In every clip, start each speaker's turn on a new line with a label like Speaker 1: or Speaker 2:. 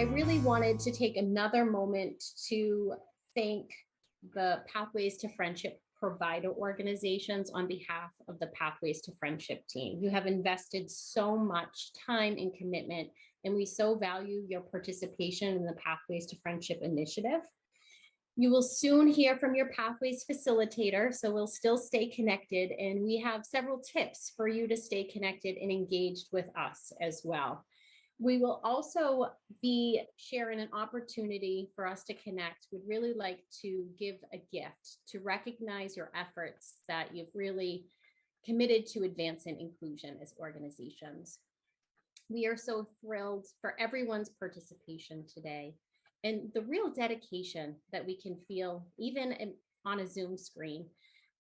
Speaker 1: I really wanted to take another moment to thank the Pathways to Friendship provider organizations on behalf of the Pathways to Friendship team. You have invested so much time and commitment, and we so value your participation in the Pathways to Friendship initiative. You will soon hear from your Pathways facilitator, so we'll still stay connected, and we have several tips for you to stay connected and engaged with us as well. We will also be sharing an opportunity for us to connect. We'd really like to give a gift to recognize your efforts that you've really committed to advancing inclusion as organizations. We are so thrilled for everyone's participation today and the real dedication that we can feel even on a Zoom screen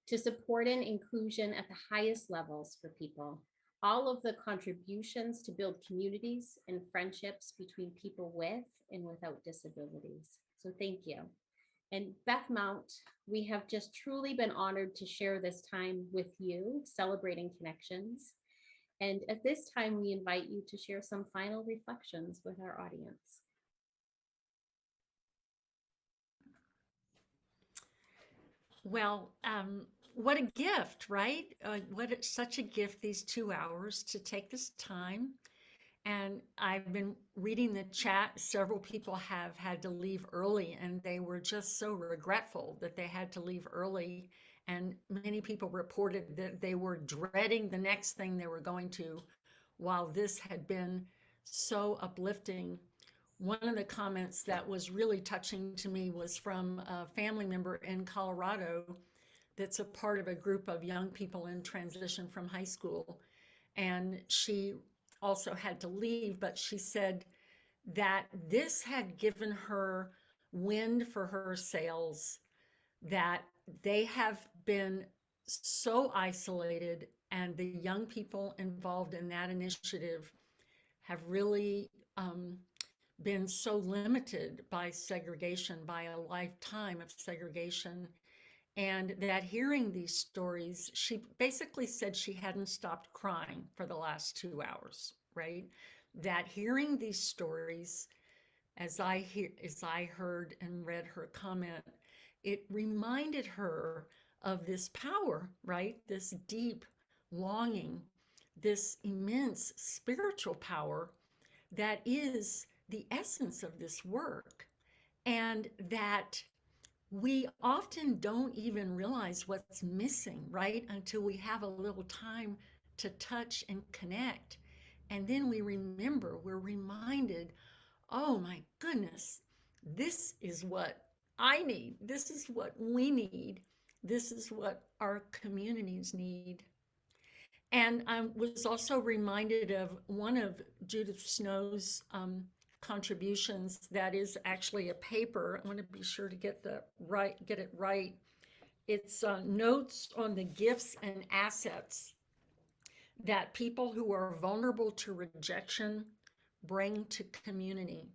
Speaker 1: to supporting inclusion at the highest levels for people. All of the contributions to build communities and friendships between people with and without disabilities. So thank you. And Beth Mount, we have just truly been honored to share this time with you, celebrating connections. And at this time, we invite you to share some final reflections with our audience.
Speaker 2: Well, what a gift, right? Such a gift, these 2 hours to take this time. And I've been reading the chat. Several people have had to leave early, and they were just so regretful that they had to leave early. And many people reported that they were dreading the next thing they were going to, while this had been so uplifting. One of the comments that was really touching to me was from a family member in Colorado that's a part of a group of young people in transition from high school. And she also had to leave, but she said that this had given her wind for her sails, that they have been so isolated, and the young people involved in that initiative have really been so limited by segregation, by a lifetime of segregation. And that hearing these stories, she basically said she hadn't stopped crying for the last 2 hours, right? That hearing these stories, as I heard and read her comment, it reminded her of this power, right? This deep longing, this immense spiritual power that is the essence of this work, and that we often don't even realize what's missing, right? Until we have a little time to touch and connect. And then we're reminded, oh my goodness, this is what I need. This is what we need. This is what our communities need. And I was also reminded of one of Judith Snow's contributions that is actually a paper. I want to be sure to get it right. It's notes on the gifts and assets that people who are vulnerable to rejection bring to community.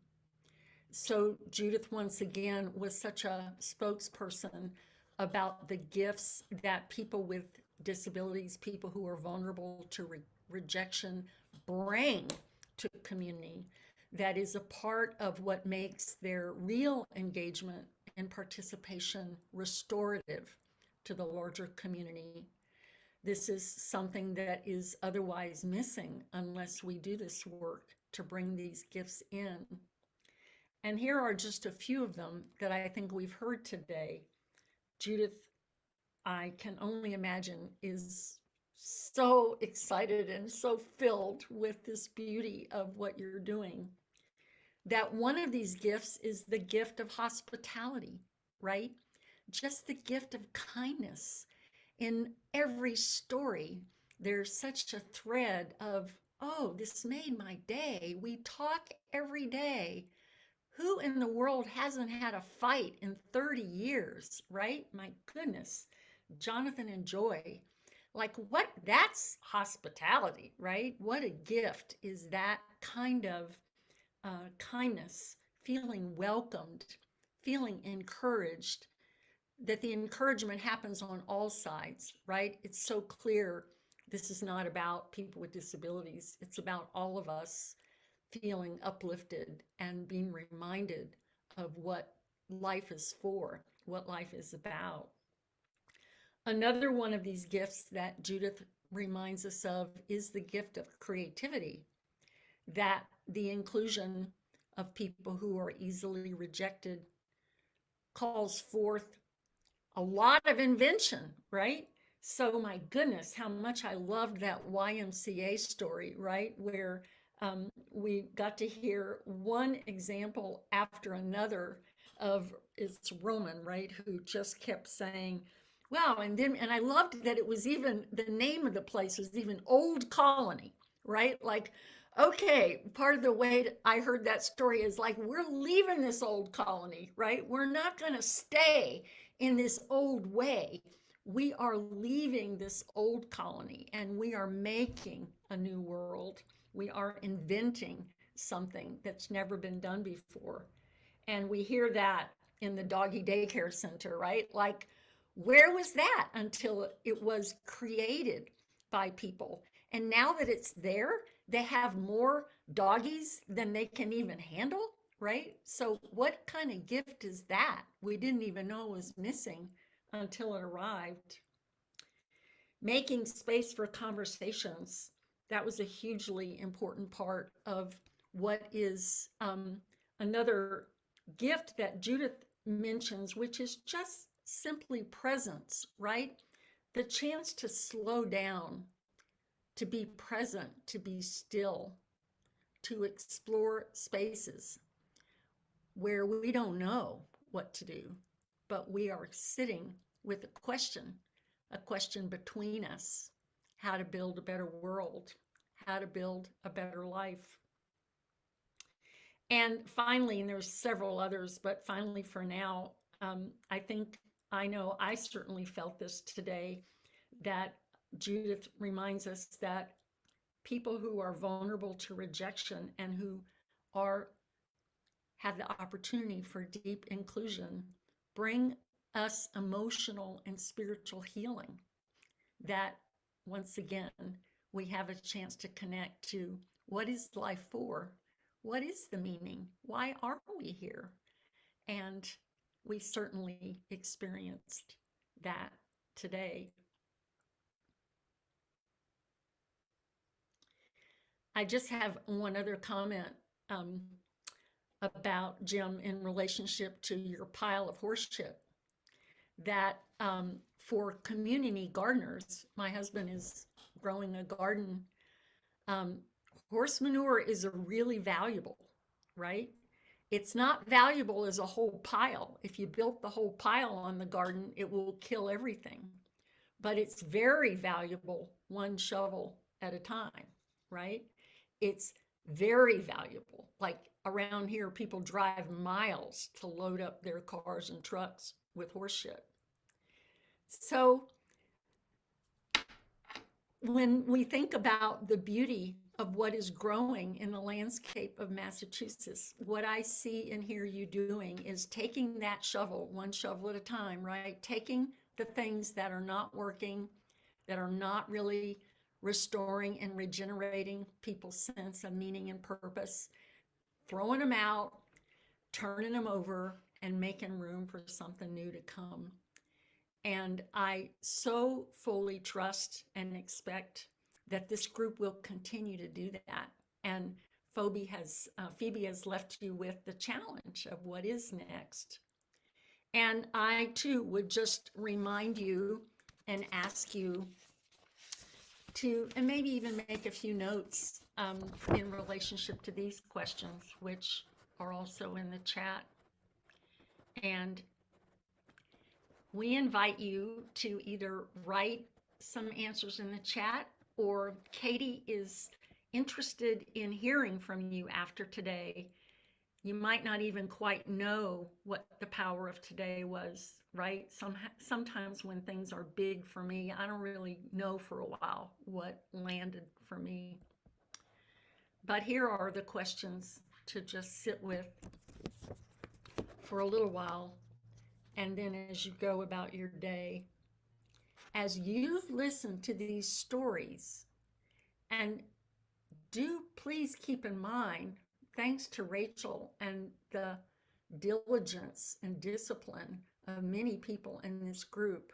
Speaker 2: So Judith, once again, was such a spokesperson about the gifts that people with disabilities, people who are vulnerable to rejection, bring to community. That is a part of what makes their real engagement and participation restorative to the larger community. This is something that is otherwise missing unless we do this work to bring these gifts in. And here are just a few of them that I think we've heard today. Judith, I can only imagine, is so excited and so filled with this beauty of what you're doing, that one of these gifts is the gift of hospitality, right? Just the gift of kindness. In every story, there's such a thread of, oh, this made my day. We talk every day. Who in the world hasn't had a fight in 30 years, right? My goodness, Jonathan and Joy. Like what? That's hospitality, right? What a gift is that kind of kindness, feeling welcomed, feeling encouraged, that the encouragement happens on all sides, right? It's so clear this is not about people with disabilities. It's about all of us feeling uplifted and being reminded of what life is for, what life is about. Another one of these gifts that Judith reminds us of is the gift of creativity, that the inclusion of people who are easily rejected calls forth a lot of invention, right? So my goodness, how much I loved that YMCA story, right? Where we got to hear one example after another of, it's Roman, right? Who just kept saying, wow, and I loved that it was even, the name of the place was even Old Colony, right? Like, okay, part of the way I heard that story is like, we're leaving this old colony, right? We're not going to stay in this old way. We are leaving this old colony and we are making a new world. We are inventing something that's never been done before. And we hear that in the doggy daycare center, right? Like, where was that until it was created by people? And now that it's there, they have more doggies than they can even handle, right? So what kind of gift is that? We didn't even know it was missing until it arrived. Making space for conversations. That was a hugely important part of what is another gift that Judith mentions, which is just simply presence, right? The chance to slow down, to be present, to be still, to explore spaces where we don't know what to do, but we are sitting with a question between us, how to build a better world, how to build a better life. And finally, and there's several others, but finally for now, I know I certainly felt this today, that Judith reminds us that people who are vulnerable to rejection and who have the opportunity for deep inclusion bring us emotional and spiritual healing, that once again, we have a chance to connect to what is life for? What is the meaning? Why are we here? And we certainly experienced that today. I just have one other comment about, Jim, in relationship to your pile of horse shit, that for community gardeners, my husband is growing a garden. Horse manure is a really valuable, right? It's not valuable as a whole pile. If you built the whole pile on the garden, it will kill everything. But it's very valuable one shovel at a time, right? It's very valuable. Like around here, people drive miles to load up their cars and trucks with horse shit. So when we think about the beauty of what is growing in the landscape of Massachusetts, what I see and hear you doing is taking that shovel, one shovel at a time, right? Taking the things that are not working, that are not really restoring and regenerating people's sense of meaning and purpose, throwing them out, turning them over, and making room for something new to come. And I so fully trust and expect that this group will continue to do that. And Phoebe has left you with the challenge of what is next. And I too would just remind you and ask you to, and maybe even make a few notes in relationship to these questions, which are also in the chat. And we invite you to either write some answers in the chat, or Katie is interested in hearing from you after today. You might not even quite know what the power of today was, right? Sometimes when things are big for me, I don't really know for a while what landed for me. But here are the questions to just sit with for a little while. And then as you go about your day, as you've listened to these stories, and do please keep in mind thanks to Rachel and the diligence and discipline of many people in this group,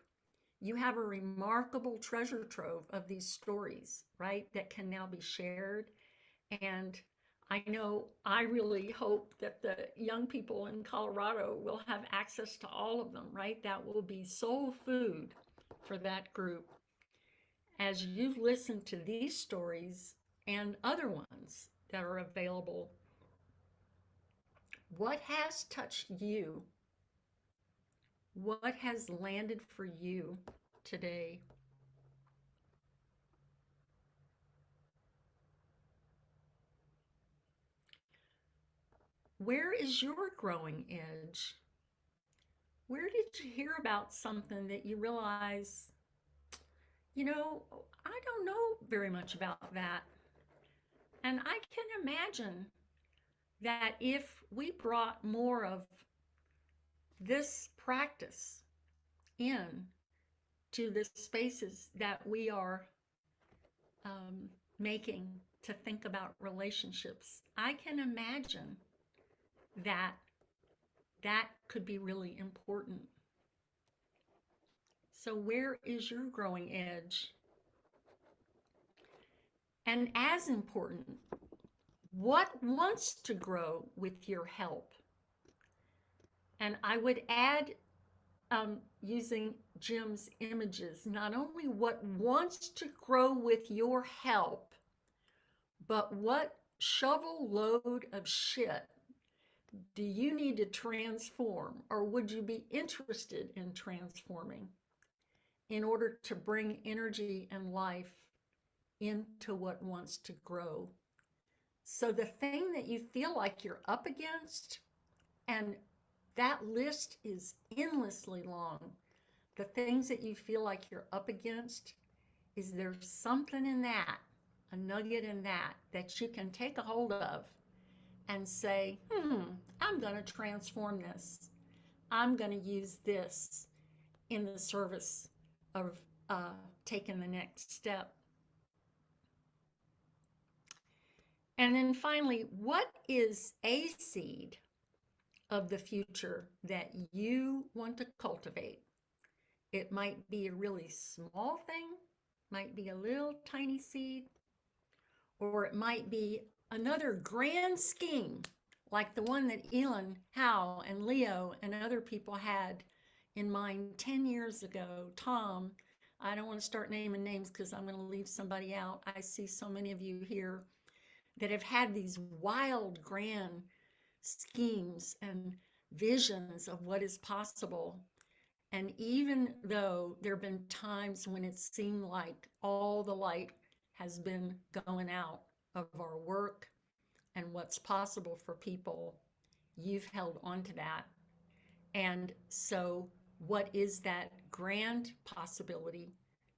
Speaker 2: you have a remarkable treasure trove of these stories, right, that can now be shared. And I know I really hope that the young people in Colorado will have access to all of them, right? That will be soul food for that group. As you've listened to these stories and other ones that are available, what has touched you? What has landed for you today? Where is your growing edge? Where did you hear about something that you realize, I don't know very much about that? And I can imagine that if we brought more of this practice in to the spaces that we are making to think about relationships, I can imagine that that could be really important. So where is your growing edge? And as important, what wants to grow with your help? And I would add, using Jim's images, not only what wants to grow with your help, but what shovel load of shit do you need to transform, or would you be interested in transforming in order to bring energy and life into what wants to grow? So the thing that you feel like you're up against, and that list is endlessly long, the things that you feel like you're up against, is there something in that, a nugget in that, that you can take a hold of and say, I'm going to transform this. I'm going to use this in the service of taking the next step. And then finally, what is a seed of the future that you want to cultivate? It might be a really small thing, might be a little tiny seed, or it might be another grand scheme like the one that Elin Howe and Leo and other people had in mind 10 years ago. Tom, I don't want to start naming names because I'm going to leave somebody out. I see so many of you here that have had these wild, grand schemes and visions of what is possible. And even though there have been times when it seemed like all the light has been going out of our work and what's possible for people, you've held on to that. And so what is that grand possibility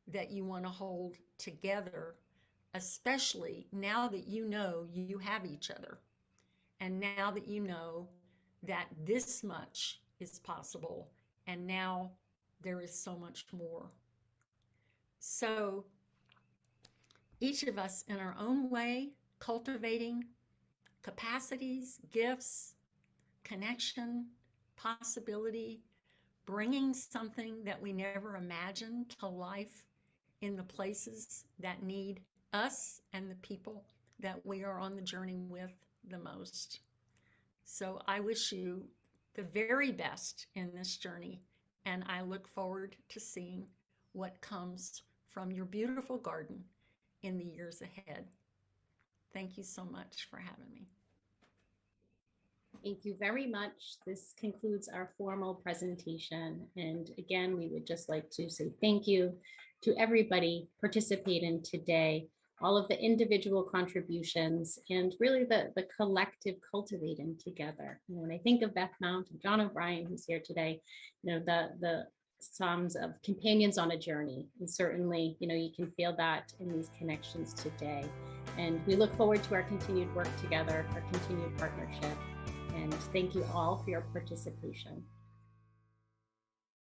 Speaker 2: that you want to hold together, especially now that you know you have each other, and now that you know that this much is possible, and now there is so much more. So each of us in our own way, cultivating capacities, gifts, connection, possibility, bringing something that we never imagined to life in the places that need us and the people that we are on the journey with the most. So I wish you the very best in this journey, and I look forward to seeing what comes from your beautiful garden in the years ahead. Thank you so much for having me.
Speaker 1: Thank you very much. This concludes our formal presentation. And again, we would just like to say thank you to everybody participating today, all of the individual contributions, and really the collective cultivating together. When I think of Beth Mount and John O'Brien, who's here today, the songs of companions on a journey, and certainly, you can feel that in these connections today. And we look forward to our continued work together, our continued partnership. And thank you all for your participation.